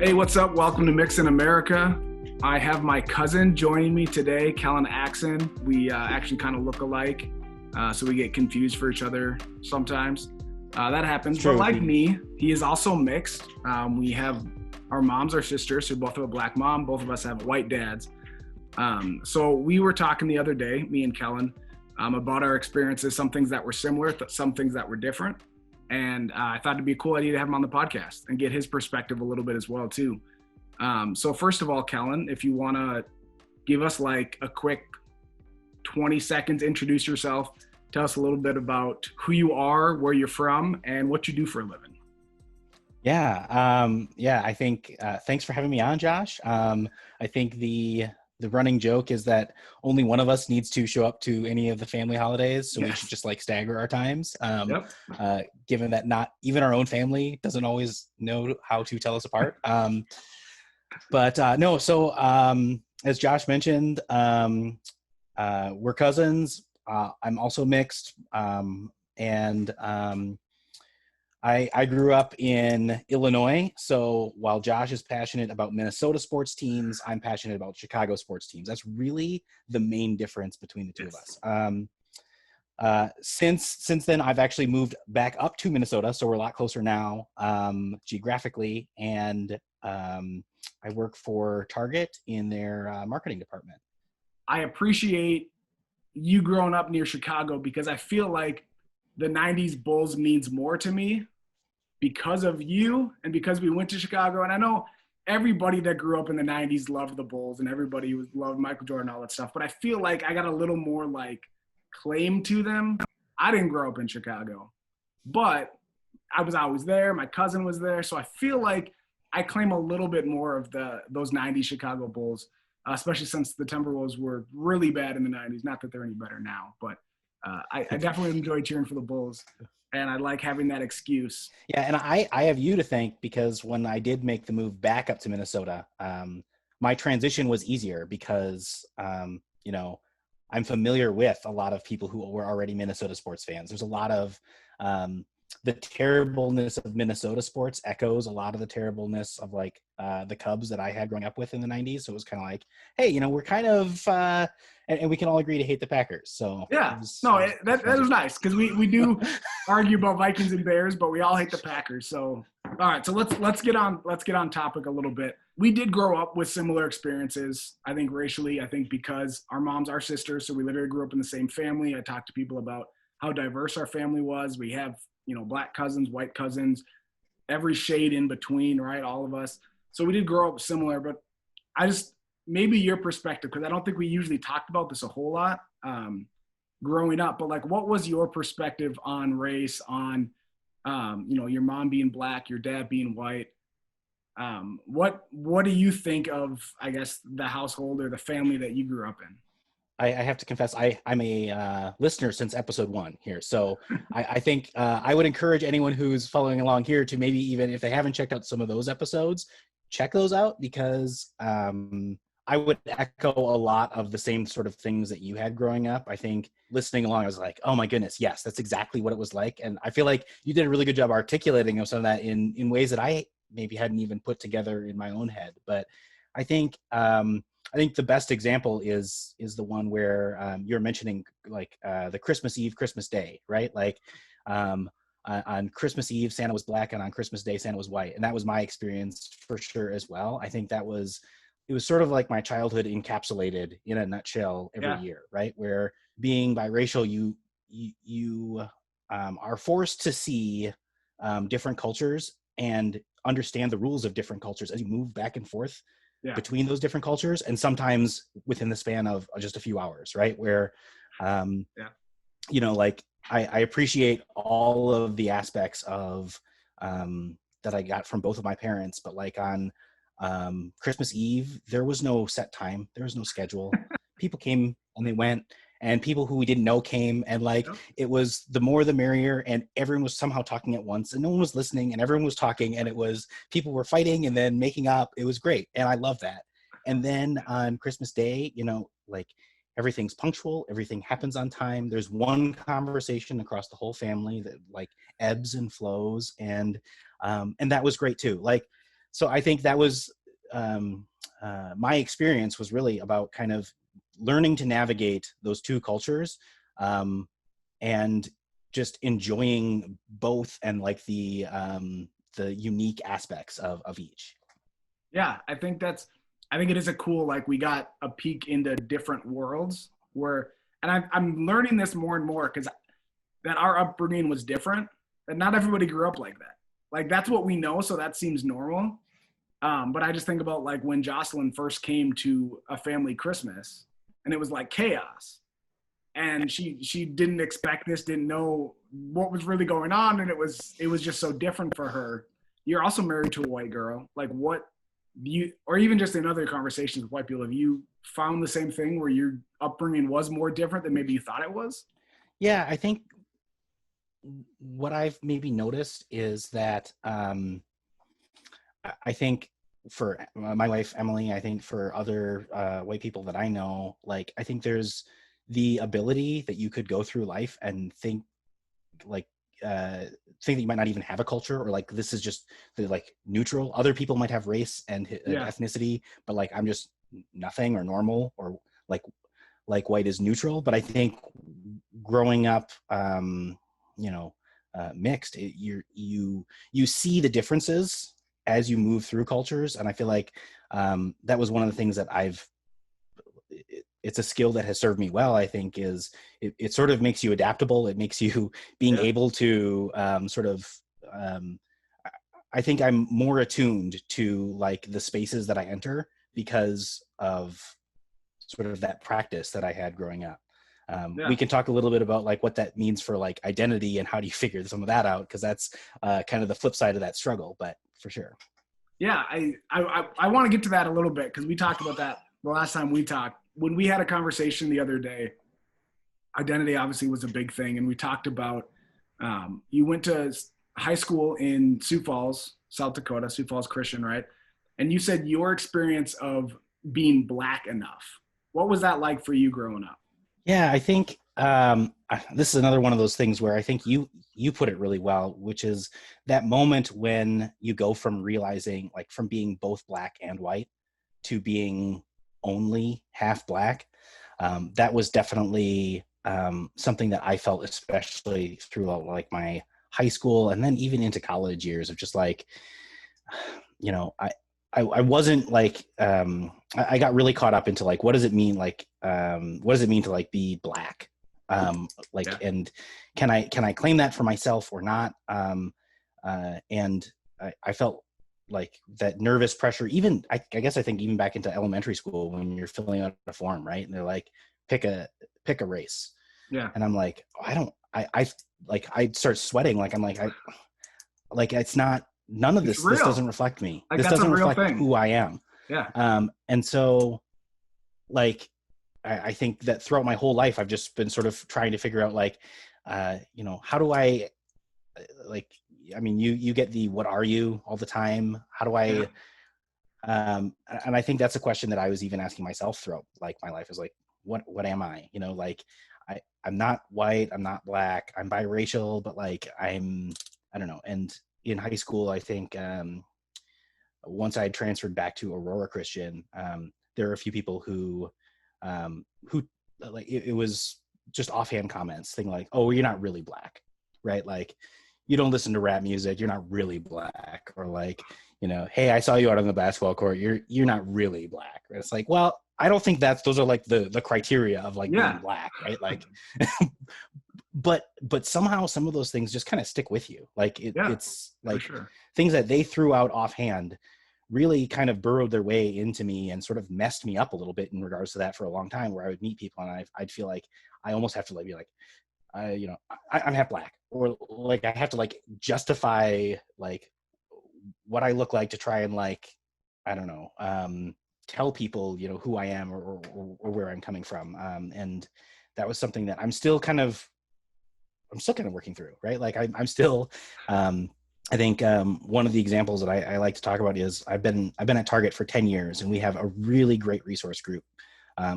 Hey, what's up? Welcome to Mix in America. I have my cousin joining me today, Kellen Axen. We actually kind of look alike, so we get confused for each other sometimes. That happens. But like me, he is also mixed. We have our moms are sisters, so both have a black mom. Both of us have white dads. So we were talking the other day, me and Kellen, about our experiences, some things that were similar, some things that were different. And I thought it'd be a cool idea to have him on the podcast and get his perspective a little bit as well, too. So first of all, Kellen, if you want to give us like a quick 20 seconds, introduce yourself, tell us a little bit about who you are, where you're from, and what you do for a living. Yeah. I think, thanks for having me on, Josh. I think the running joke is that only one of us needs to show up to any of the family holidays. So we should just like stagger our times. Given that not even our own family doesn't always know how to tell us apart. As Josh mentioned, we're cousins. I'm also mixed. I grew up in Illinois, so while Josh is passionate about Minnesota sports teams, I'm passionate about Chicago sports teams. That's really the main difference between the two of us. Since then, I've actually moved back up to Minnesota, so we're a lot closer now geographically, and I work for Target in their marketing department. I appreciate you growing up near Chicago because I feel like the 90s Bulls means more to me because of you and because we went to Chicago. And I know everybody that grew up in the 90s loved the Bulls and everybody loved Michael Jordan and all that stuff. But I feel like I got a little more like claim to them. I didn't grow up in Chicago, but I was always there. My cousin was there. So I feel like I claim a little bit more of those 90s Chicago Bulls, especially since the Timberwolves were really bad in the 90s. Not that they're any better now, but I definitely enjoy cheering for the Bulls, and I like having that excuse. Yeah, and I have you to thank because when I did make the move back up to Minnesota, my transition was easier because, I'm familiar with a lot of people who were already Minnesota sports fans. There's a lot of the terribleness of Minnesota sports echoes a lot of the terribleness of like the Cubs that I had growing up with in the 90s. So it was kind of like, hey, we're kind of and we can all agree to hate the Packers. So yeah, that was nice because we do argue about Vikings and Bears, but we all hate the Packers. So all right, so let's get on topic a little bit. We did grow up with similar experiences. I think racially, I think because our moms are sisters, so we literally grew up in the same family. I talked to people about how diverse our family was. We have black cousins, white cousins, every shade in between, right? All of us. So we did grow up similar, but maybe your perspective, because I don't think we usually talked about this a whole lot growing up, but like, what was your perspective on race, on, your mom being black, your dad being white? What do you think of, I guess, the household or the family that you grew up in? I have to confess, I'm a listener since episode 1 here. So I think I would encourage anyone who's following along here to maybe even if they haven't checked out some of those episodes, check those out because I would echo a lot of the same sort of things that you had growing up. I think listening along, I was like, oh my goodness, yes, that's exactly what it was like. And I feel like you did a really good job articulating some of that in ways that I maybe hadn't even put together in my own head. But I think the best example is the one where you're mentioning like the Christmas Eve, Christmas Day, right? Like on Christmas Eve, Santa was black, and on Christmas Day, Santa was white. And that was my experience for sure as well. I think it was sort of like my childhood encapsulated in a nutshell every year, right? Where being biracial, you are forced to see different cultures and understand the rules of different cultures as you move back and forth between those different cultures, and sometimes within the span of just a few hours, right? Where, like I appreciate all of the aspects of that I got from both of my parents, but like on Christmas Eve, there was no set time, there was no schedule. People came and they went, and people who we didn't know came, and like it was the more the merrier, and everyone was somehow talking at once, and no one was listening, and everyone was talking, and it was people were fighting and then making up. It was great, and I love that. And then on Christmas Day, like everything's punctual, everything happens on time. There's one conversation across the whole family that like ebbs and flows, and that was great too. Like so I think that was my experience was really about kind of learning to navigate those two cultures, and just enjoying both and like the unique aspects of each. Yeah, I think it is a cool, like we got a peek into different worlds where, and I'm learning this more and more because that our upbringing was different, that not everybody grew up like that. Like that's what we know, so that seems normal. But I just think about like when Jocelyn first came to a family Christmas and it was like chaos. And she didn't expect this, didn't know what was really going on, and it was just so different for her. You're also married to a white girl. Like what do you, or even just in other conversations with white people, have you found the same thing where your upbringing was more different than maybe you thought it was? Yeah, I think what I've maybe noticed is that I think for my wife Emily, I think for other white people that I know, like I think there's the ability that you could go through life and think like think that you might not even have a culture, or like this is just the like neutral. Other people might have race and Yeah. ethnicity, but like I'm just nothing or normal, or like white is neutral. But I think growing up, you know, mixed, you see the differences as you move through cultures, and I feel like that was one of the things that it's a skill that has served me well. I think is it sort of makes you adaptable. It makes you being able to sort of I think I'm more attuned to like the spaces that I enter because of sort of that practice that I had growing up. We can talk a little bit about like what that means for like identity and how do you figure some of that out, because that's kind of the flip side of that struggle, but for sure. Yeah, I want to get to that a little bit because we talked about that the last time we talked. When we had a conversation the other day, identity obviously was a big thing, and we talked about you went to high school in Sioux Falls, South Dakota, Sioux Falls Christian, right? And you said your experience of being Black enough. What was that like for you growing up? Yeah, I think this is another one of those things where I think you put it really well, which is that moment when you go from realizing, like, from being both Black and white to being only half Black. That was definitely something that I felt, especially through like my high school and then even into college years, of just like, you know, I wasn't like I got really caught up into like what does it mean, like what does it mean to like be Black, and can I claim that for myself or not, and I felt like that nervous pressure, even I guess I think even back into elementary school when you're filling out a form, right, and they're like pick a race, and I'm like, oh, I like I'd start sweating, like I'm like it's not, none of this doesn't reflect me. Like, this doesn't reflect who I am. And so like I think that throughout my whole life I've just been sort of trying to figure out like you know, how do I like, I mean, you get the what are you all the time, how do I and I think that's a question that I was even asking myself throughout like my life, is like what am I, you know, like I'm not white, I'm not Black, I'm biracial, but like I don't know. And in high school, I think once I transferred back to Aurora Christian, there were a few people who like it was just offhand comments, thing like, "Oh, you're not really Black, right? Like, you don't listen to rap music, you're not really Black," or like, you know, "Hey, I saw you out on the basketball court, you're not really Black." And it's like, well, I don't think those are like the criteria of like being Black, right? Like, but somehow some of those things just kind of stick with you. Like it's like things that they threw out offhand really kind of burrowed their way into me and sort of messed me up a little bit in regards to that for a long time, where I would meet people and I'd feel like I almost have to like be like, you know, I'm half Black, or like I have to like justify like what I look like to try and like, I don't know, tell people, you know, who I am or where I'm coming from. And that was something that I'm still kind of working through, right? Like I'm still, I think one of the examples that I like to talk about is I've been at Target for 10 years, and we have a really great resource group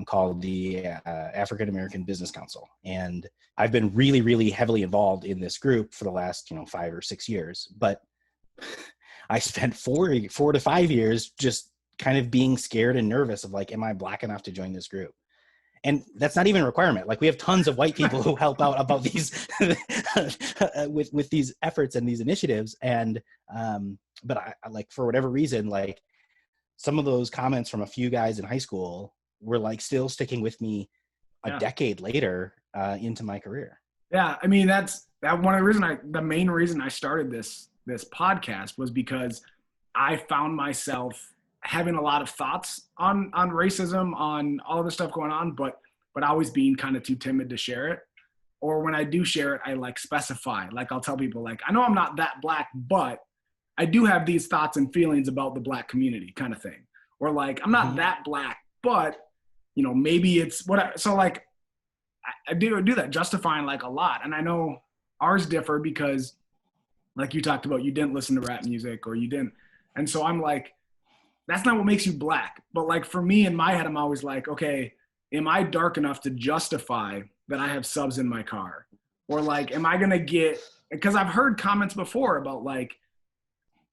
called the African American Business Council. And I've been really, really heavily involved in this group for the last, you know, 5 or 6 years. But I spent 4 to 5 years just kind of being scared and nervous of like, am I Black enough to join this group? And that's not even a requirement. Like we have tons of white people who help out about these with these efforts and these initiatives. And but I like, for whatever reason, like some of those comments from a few guys in high school were like still sticking with me a decade later into my career. Yeah, I mean that's one of the reason the main reason I started this podcast was because I found myself having a lot of thoughts on racism, on all the stuff going on, but always being kind of too timid to share it. Or when I do share it, I like specify. Like I'll tell people like, I know I'm not that Black, but I do have these thoughts and feelings about the Black community, kind of thing. Or like, I'm not that Black, but you know, maybe it's what. So like, I do that, justifying like a lot. And I know ours differ because, like you talked about, you didn't listen to rap music or you didn't, and so I'm like, that's not what makes you Black. But like for me in my head, I'm always like, okay, am I dark enough to justify that I have subs in my car? Or like, am I going to get, because I've heard comments before about like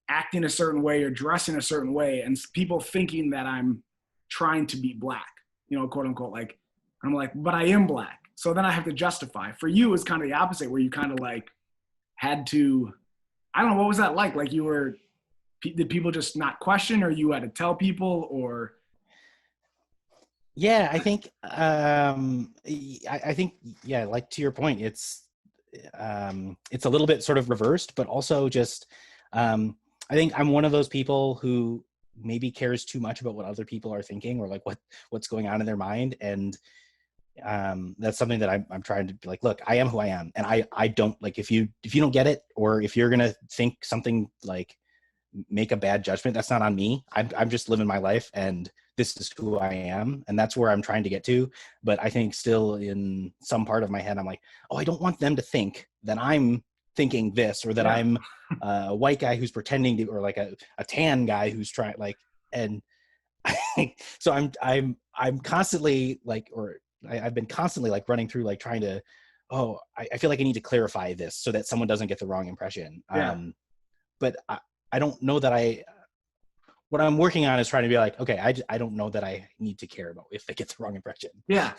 acting a certain way or dressing a certain way and people thinking that I'm trying to be Black, you know, quote unquote. Like, I'm like, but I am Black. So then I have to justify. For you, it's kind of the opposite, where you kind of like had to, I don't know, what was that like? Like did people just not question, or you had to tell people, or? Yeah, I think, I think, yeah, like to your point, it's a little bit sort of reversed, but also just, I think I'm one of those people who maybe cares too much about what other people are thinking or like what's going on in their mind. And that's something that I'm trying to be like, look, I am who I am. And I don't like, if you don't get it, or if you're going to think something like make a bad judgment, that's not on me. I'm just living my life and this is who I am. And that's where I'm trying to get to. But I think still in some part of my head, I'm like, oh, I don't want them to think that I'm thinking this, or that I'm a white guy who's pretending to, or like a tan guy who's trying like, and so I'm constantly like, or I've been constantly like running through, like trying to, I feel like I need to clarify this so that someone doesn't get the wrong impression. But I don't know that what I'm working on is trying to be like, okay, I don't know that I need to care about if they get the wrong impression. Yeah.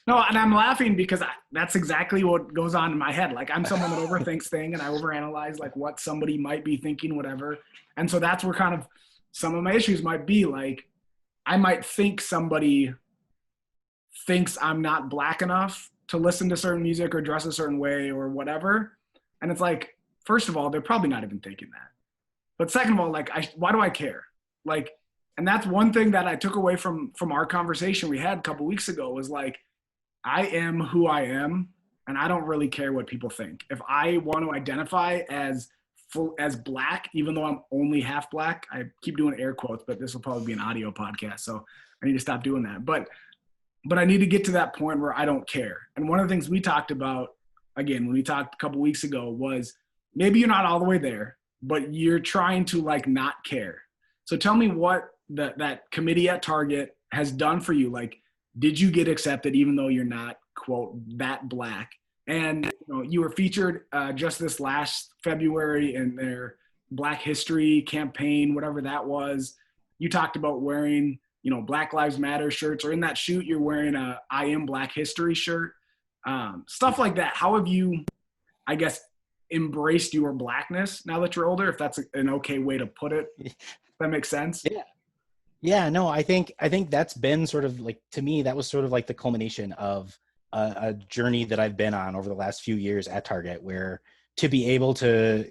No, and I'm laughing because that's exactly what goes on in my head. Like I'm someone that overthinks things and I overanalyze like what somebody might be thinking, whatever. And so that's where kind of some of my issues might be. Like I might think somebody thinks I'm not Black enough to listen to certain music or dress a certain way or whatever. And it's like, first of all, they're probably not even thinking that. But second of all, like, why do I care? Like, and that's one thing that I took away from our conversation we had a couple weeks ago was like, I am who I am, and I don't really care what people think. If I want to identify as Black, even though I'm only half Black, I keep doing air quotes, but this will probably be an audio podcast, so I need to stop doing that. But I need to get to that point where I don't care. And one of the things we talked about, again, when we talked a couple weeks ago, was maybe you're not all the way there, but you're trying to like not care. So tell me what that committee at Target has done for you. Like, did you get accepted even though you're not, quote, that Black? And you know, you were featured just this last February in their Black History campaign, whatever that was. You talked about wearing, you know, Black Lives Matter shirts, or in that shoot, you're wearing a I Am Black History shirt, stuff like that. How have you, I guess, embraced your Blackness now that you're older, if that's an okay way to put it? That makes sense. Yeah, no, I think that's been sort of like, to me, that was sort of like the culmination of a journey that I've been on over the last few years at Target, where to be able to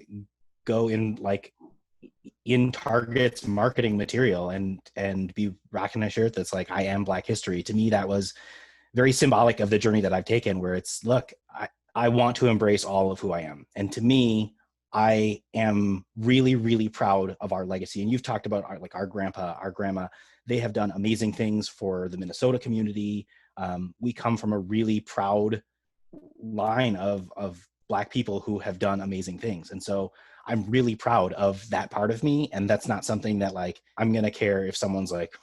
go in Target's marketing material and be rocking a shirt that's like, I am Black History. To me, that was very symbolic of the journey that I've taken, where it's, look, I want to embrace all of who I am. And to me, I am really, really proud of our legacy. And you've talked about our grandpa, our grandma. They have done amazing things for the Minnesota community. We come from a really proud line of Black people who have done amazing things. And so I'm really proud of that part of me. And that's not something that like, I'm going to care if someone's like,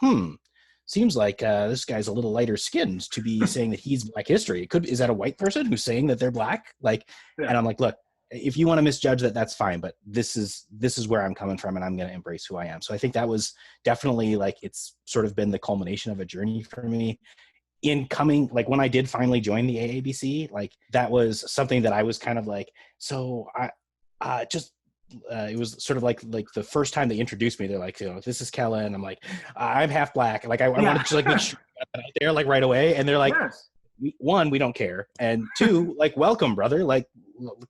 seems like this guy's a little lighter skinned to be saying that he's Black History. Is that a white person who's saying that they're Black? Like, yeah. And I'm like, look, if you want to misjudge that, that's fine, but this is where I'm coming from, and I'm going to embrace who I am. So I think that was definitely like, it's sort of been the culmination of a journey for me in coming, like when I did finally join the AABC, like that was something that I was kind of like, so I just it was sort of like the first time they introduced me, they're like, this is Kellen. I'm like, I'm half black. Like I wanted to like make sure I got that out there like right away. And they're like, yes. one, we don't care, and two, like, welcome, brother. Like,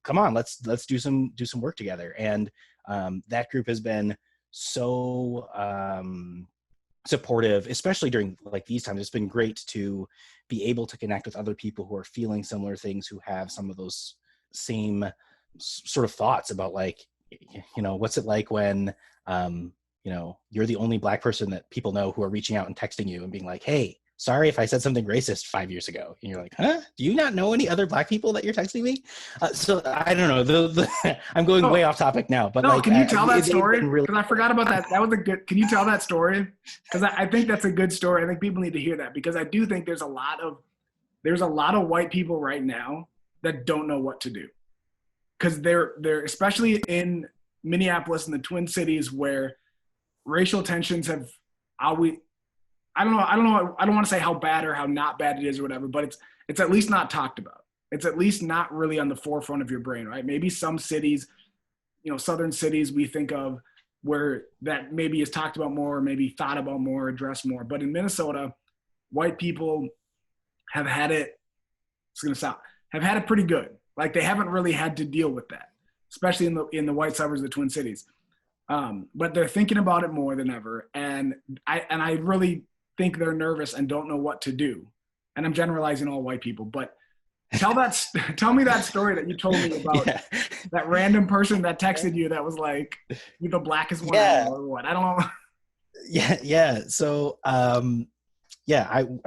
come on, let's do some work together. And that group has been so supportive, especially during like these times. It's been great to be able to connect with other people who are feeling similar things, who have some of those same sort of thoughts about like, what's it like when you're the only black person that people know who are reaching out and texting you and being like, hey, sorry if I said something racist 5 years ago. And you're like, huh? Do you not know any other black people that you're texting me? So I don't know. I'm going way off topic now, but can you tell that story? Because I forgot about that. That was a good. Can you tell that story? Because I think that's a good story. I think people need to hear that, because I do think there's a lot of white people right now that don't know what to do, because they're especially in Minneapolis and the Twin Cities, where racial tensions have always. I don't know. I don't want to say how bad or how not bad it is or whatever, but it's at least not talked about. It's at least not really on the forefront of your brain, right? Maybe some cities, southern cities we think of where that maybe is talked about more, maybe thought about more, addressed more. But in Minnesota, white people have had it. It's going to sound have had it pretty good. Like they haven't really had to deal with that, especially in the white suburbs of the Twin Cities. But they're thinking about it more than ever, and I really think they're nervous and don't know what to do. And I'm generalizing all white people, but tell me that story that you told me about that random person that texted you that was like, you're the blackest one or what? I don't know. Yeah. So, I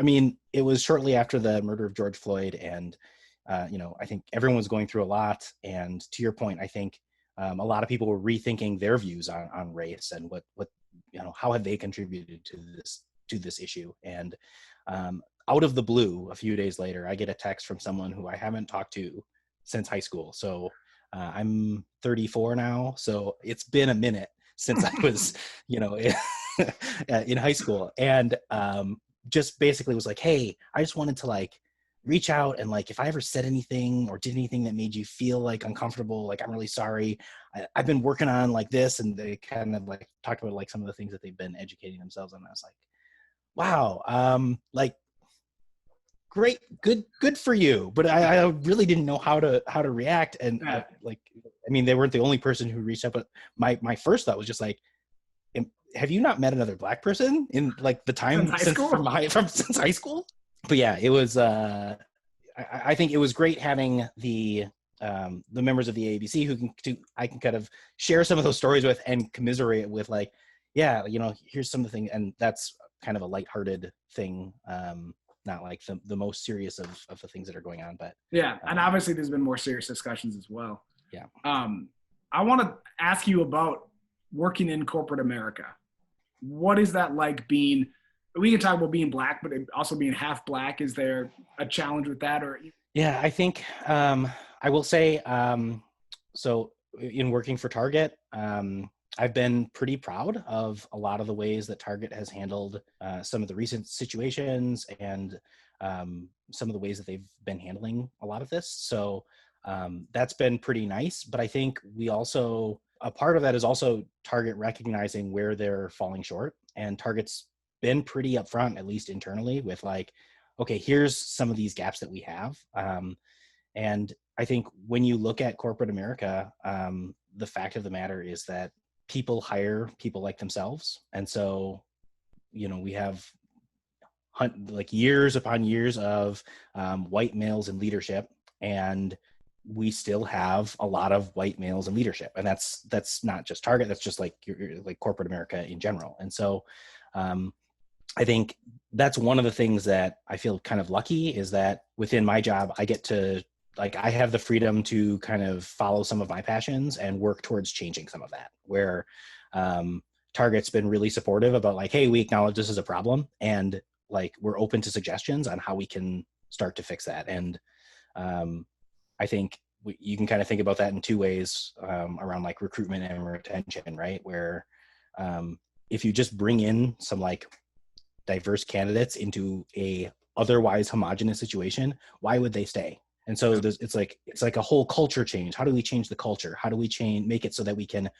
mean, it was shortly after the murder of George Floyd, and, I think everyone was going through a lot. And to your point, I think a lot of people were rethinking their views on race and what how have they contributed to this issue. And out of the blue, a few days later, I get a text from someone who I haven't talked to since high school. So I'm 34 now, so it's been a minute since I was in high school, and just basically was like, hey, I just wanted to like reach out, and like if I ever said anything or did anything that made you feel like uncomfortable, like I'm really sorry. I've been working on like this, and they kind of like talked about like some of the things that they've been educating themselves on. I was like, wow, like great, good for you. But I really didn't know how to react. And they weren't the only person who reached out, but my first thought was just like, have you not met another black person in like the time since high school? But yeah, it was I think it was great having the members of the ABC I can kind of share some of those stories with and commiserate with, like, here's some of the things. And that's kind of a lighthearted thing, not like the most serious of the things that are going on. But and obviously there's been more serious discussions as well. Yeah. I want to ask you about working in corporate America. What is that like being? We can talk about being black, but also being half black. Is there a challenge with that? Or I think I will say, so in working for Target, I've been pretty proud of a lot of the ways that Target has handled some of the recent situations, and some of the ways that they've been handling a lot of this. So that's been pretty nice. But I think a part of that is also Target recognizing where they're falling short, and Target's been pretty upfront, at least internally, with like, okay, here's some of these gaps that we have. And I think when you look at corporate America, the fact of the matter is that people hire people like themselves. And so, we have like years upon years of white males in leadership, and we still have a lot of white males in leadership. And that's not just Target, that's just like like corporate America in general. And so I think that's one of the things that I feel kind of lucky, is that within my job, I get to, like, I have the freedom to kind of follow some of my passions and work towards changing some of that, where Target's been really supportive about like, hey, we acknowledge this is a problem, and like, we're open to suggestions on how we can start to fix that. And I think you can kind of think about that in two ways, around like recruitment and retention, right? Where if you just bring in some like diverse candidates into a otherwise homogenous situation, why would they stay? And so it's like a whole culture change. How do we change the culture? How do we make it so that we can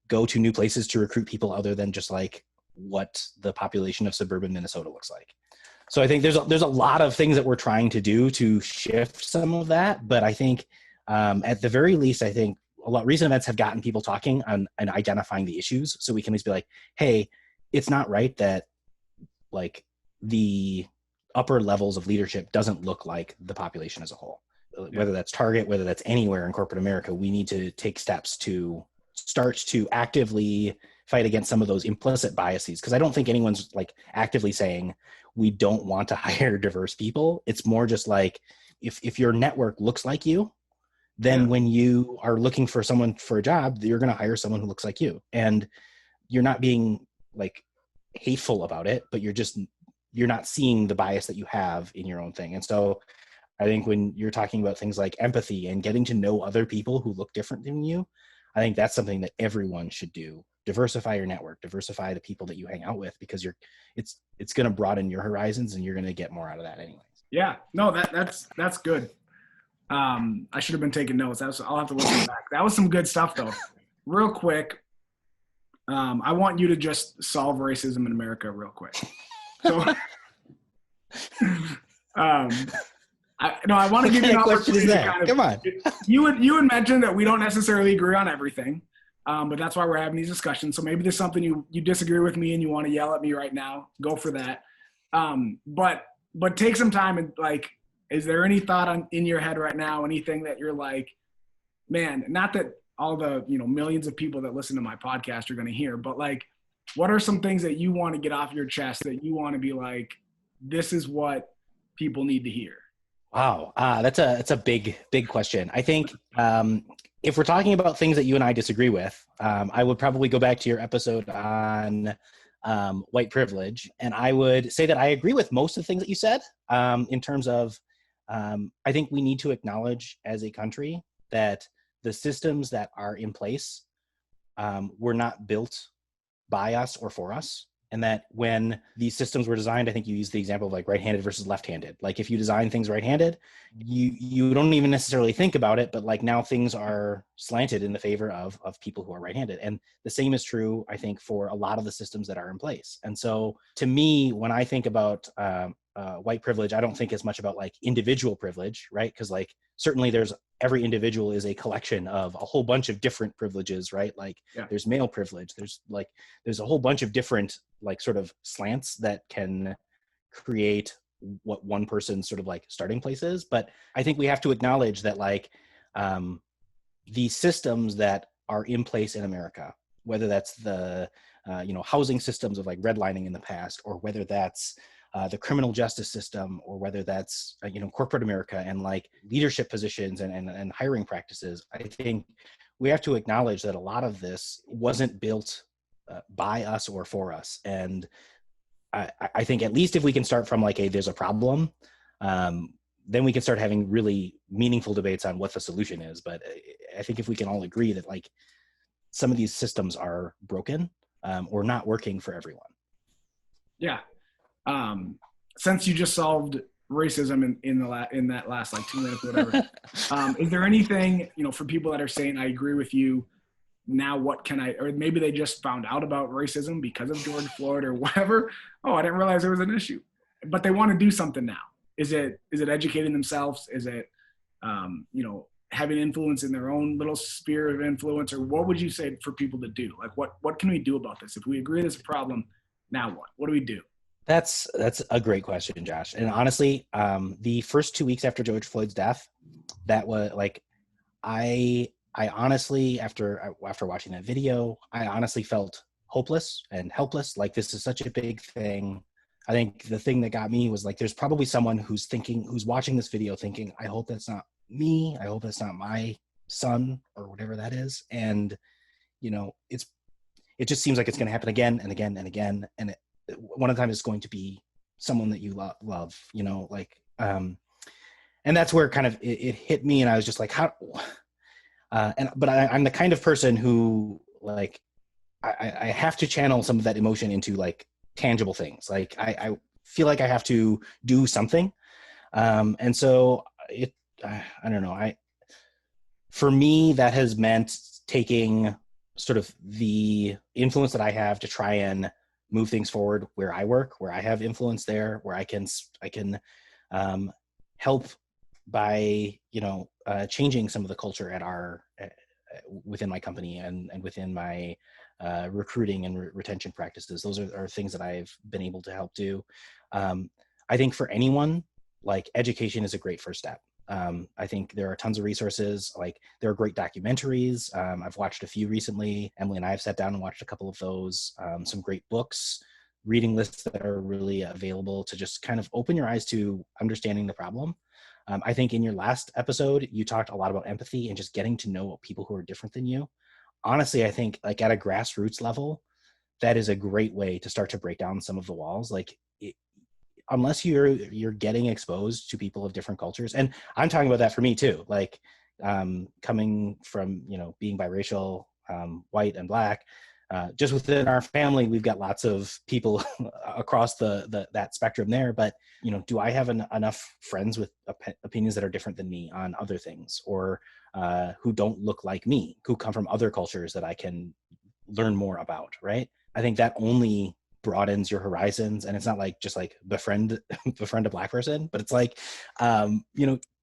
go to new places to recruit people other than just like what the population of suburban Minnesota looks like? So I think there's a lot of things that we're trying to do to shift some of that. But I think at the very least, I think recent events have gotten people talking and identifying the issues. So we can at least be like, hey, it's not right that like the upper levels of leadership doesn't look like the population as a whole. Yeah. Whether that's Target, whether that's anywhere in corporate America, we need to take steps to start to actively fight against some of those implicit biases. Because I don't think anyone's like actively saying we don't want to hire diverse people. It's more just like if your network looks like you, then when you are looking for someone for a job, you're going to hire someone who looks like you. And you're not being like hateful about it, but you're not seeing the bias that you have in your own thing. And so I think when you're talking about things like empathy and getting to know other people who look different than you, I think that's something that everyone should do. Diversify your network, diversify the people that you hang out with, because it's going to broaden your horizons and you're going to get more out of that anyways. Yeah, no, that's good. I should have been taking notes. I'll have to listen back. That was some good stuff though. Real quick. I want you to just solve racism in America real quick. So, I want to give you an opportunity to kind of, come on. You had mentioned that we don't necessarily agree on everything, but that's why we're having these discussions. So maybe there's something you disagree with me and you want to yell at me right now. Go for that. But take some time and like, is there any thought in your head right now? Anything that you're like, man, not that all the millions of people that listen to my podcast are going to hear, but like, what are some things that you want to get off your chest that you want to be like, this is what people need to hear? Wow, that's a big question. I think if we're talking about things that you and I disagree with, I would probably go back to your episode on white privilege, and I would say that I agree with most of the things that you said. In terms of, I think we need to acknowledge as a country that the systems that are in place were not built by us or for us. And that when these systems were designed, I think you used the example of like right-handed versus left-handed. Like if you design things right-handed, you don't even necessarily think about it, but like now things are slanted in the favor of people who are right-handed. And the same is true, I think, for a lot of the systems that are in place. And so to me, when I think about white privilege, I don't think as much about like individual privilege, right? Because like certainly every individual is a collection of a whole bunch of different privileges, right? Like there's male privilege, there's a whole bunch of different like sort of slants that can create what one person's sort of like starting place is. But I think we have to acknowledge that like the systems that are in place in America, whether that's the housing systems of like redlining in the past, or whether that's the criminal justice system, or whether that's corporate America and like leadership positions and hiring practices, I think we have to acknowledge that a lot of this wasn't built by us or for us. And I think at least if we can start from like there's a problem, then we can start having really meaningful debates on what the solution is. But I think if we can all agree that like some of these systems are broken or not working for everyone. Yeah. Since you just solved racism in that last like 2 minutes or whatever, is there anything, for people that are saying, I agree with you, now what can or maybe they just found out about racism because of George Floyd or whatever. Oh, I didn't realize there was an issue, but they want to do something now. Is it educating themselves? Is it, having influence in their own little sphere of influence? Or what would you say for people to do? Like, what can we do about this? If we agree there's a problem, now what? What do we do? That's a great question, Josh. And honestly, the first 2 weeks after George Floyd's death, that was like, I honestly, after watching that video, I honestly felt hopeless and helpless. Like, this is such a big thing. I think the thing that got me was like, there's probably someone who's watching this video thinking, I hope that's not me. I hope that's not my son or whatever that is. And, it just seems like it's going to happen again and again and again. And one of the times it's going to be someone that you love, and that's where kind of it hit me, and I was just like, how? But I'm the kind of person who like I have to channel some of that emotion into like tangible things. Like I feel like I have to do something, and so I don't know. For me, that has meant taking sort of the influence that I have to try and move things forward where I work, where I have influence there, where I can help by changing some of the culture at our within my company and within my recruiting and retention practices. Those are things that I've been able to help do. I think for anyone, like, education is a great first step. I think there are tons of resources. Like, there are great documentaries. I've watched a few recently. Emily and I have sat down and watched a couple of those. Some great books, reading lists that are really available to just kind of open your eyes to understanding the problem. I think in your last episode, you talked a lot about empathy and just getting to know people who are different than you. Honestly, I think, like, at a grassroots level, that is a great way to start to break down some of the walls. Like, unless you're getting exposed to people of different cultures, and I'm talking about that for me too, like, coming from being biracial, white and black, just within our family we've got lots of people across that spectrum there. But do I have enough friends with opinions that are different than me on other things, or who don't look like me, who come from other cultures that I can learn more about, right? I think that only broadens your horizons. And it's not like just like befriend a black person, but it's like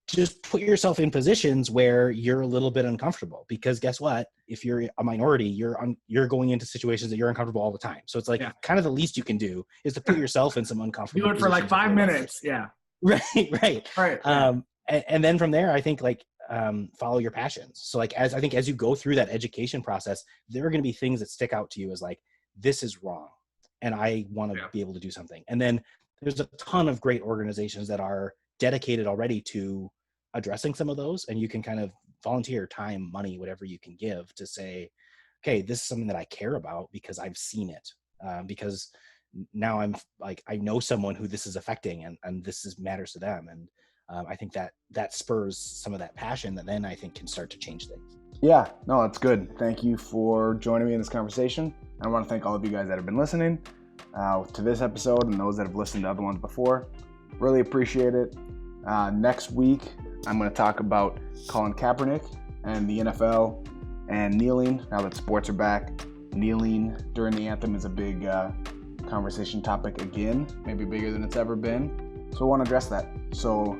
just put yourself in positions where you're a little bit uncomfortable, because guess what, if you're a minority, you're going into situations that you're uncomfortable all the time. So it's like, kind of the least you can do is to put yourself in some uncomfortable do it for like 5 minutes. Yeah. Right. Right. And then from there, I think, like, follow your passions. So, like, as you go through that education process, there are going to be things that stick out to you as like, this is wrong, and I want to be able to do something. And then there's a ton of great organizations that are dedicated already to addressing some of those, and you can kind of volunteer time, money, whatever you can give to say, okay, this is something that I care about because I've seen it, because now I'm like, I know someone who this is affecting, and this matters to them. And I think that spurs some of that passion that then I think can start to change things. Yeah, no, that's good. Thank you for joining me in this conversation. I want to thank all of you guys that have been listening to this episode, and those that have listened to other ones before. Really appreciate it. Next week, I'm going to talk about Colin Kaepernick and the NFL and kneeling. Now that sports are back, kneeling during the anthem is a big conversation topic again, maybe bigger than it's ever been. So I want to address that. So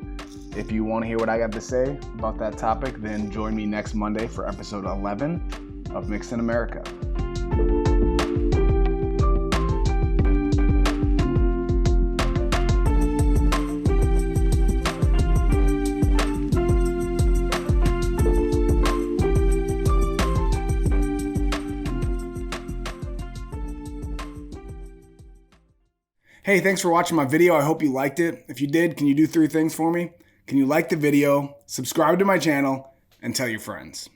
if you want to hear what I got to say about that topic, then join me next Monday for episode 11 of Mixed in America. Hey, thanks for watching my video. I hope you liked it. If you did, can you do 3 things for me? Can you like the video, subscribe to my channel, and tell your friends?